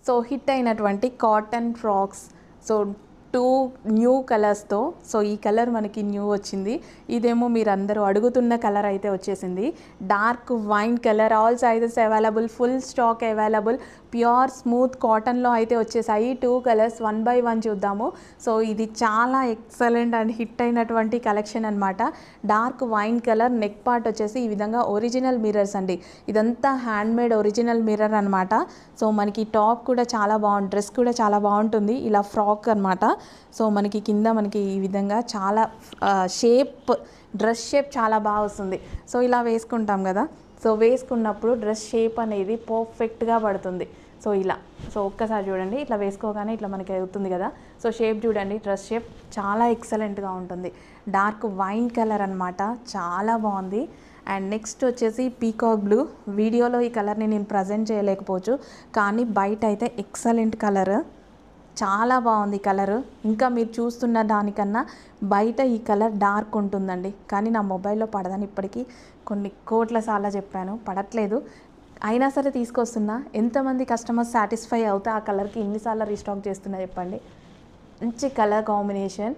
So hit అయినటువంటి cotton frocks. So 2 new కలర్స్తో. So ఈ కలర్ మనకి న్యూ వచ్చింది. ఇదేమో మీరు అందరూ అడుగుతున్న కలర్ అయితే వచ్చేసింది. Dark wine colour, all sizes available, full stock available. Pure smooth కాటన్లో అయితే వచ్చేసాయి. 2 కలర్స్ 1 by 1 చూద్దాము. సో ఇది చాలా ఎక్సలెంట్ అండ్ హిట్ అయినటువంటి కలెక్షన్ అనమాట. Dark wine colour, neck part వచ్చేసి ఈ విధంగా ఒరిజినల్ మిర్రర్స్ అండి. ఇదంతా హ్యాండ్మేడ్ ఒరిజినల్ మిర్రర్ అనమాట. సో మనకి టాప్ కూడా చాలా బాగుంటుంది, డ్రెస్ కూడా చాలా బాగుంటుంది. ఇలా ఫ్రాక్ అనమాట. సో మనకి కింద మనకి ఈ విధంగా చాలా షేప్, డ్రెస్ షేప్ చాలా బాగా వస్తుంది. సో ఇలా వేసుకుంటాం కదా, సో వేసుకున్నప్పుడు డ్రెస్ షేప్ అనేది పర్ఫెక్ట్గా పడుతుంది. సో ఇలా, సో ఒక్కసారి చూడండి, ఇట్లా వేసుకోగానే ఇట్లా మనకి అవుతుంది కదా. సో షేప్ చూడండి, డ్రెస్ షేప్ చాలా ఎక్సలెంట్గా ఉంటుంది. డార్క్ వైన్ కలర్ అనమాట, చాలా బాగుంది. అండ్ నెక్స్ట్ వచ్చేసి పీకాక్ బ్లూ. వీడియోలో ఈ కలర్ని నేను ప్రజెంట్ చేయలేకపోవచ్చు, కానీ బయట అయితే ఎక్సలెంట్ కలర్, చాలా బాగుంది కలరు. ఇంకా మీరు చూస్తున్న దానికన్నా బయట ఈ కలర్ డార్క్ ఉంటుందండి, కానీ నా మొబైల్లో పడదని ఇప్పటికీ కొన్ని కోట్ల సార్లు చెప్పాను, పడట్లేదు. అయినా సరే తీసుకొస్తున్నా. ఎంతమంది కస్టమర్స్ సాటిస్ఫై అవుతే ఆ కలర్కి ఇన్నిసార్లు రీస్టాక్ చేస్తున్నా చెప్పండి. మంచి కలర్ కాంబినేషన్,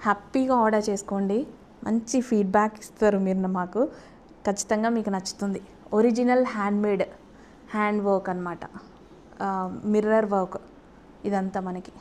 హ్యాపీగా ఆర్డర్ చేసుకోండి. మంచి ఫీడ్బ్యాక్ ఇస్తారు మీరు మాకు, ఖచ్చితంగా మీకు నచ్చుతుంది. ఒరిజినల్ హ్యాండ్ వర్క్ అనమాట, మిర్రర్ వర్క్ ఇదంతా మనకి.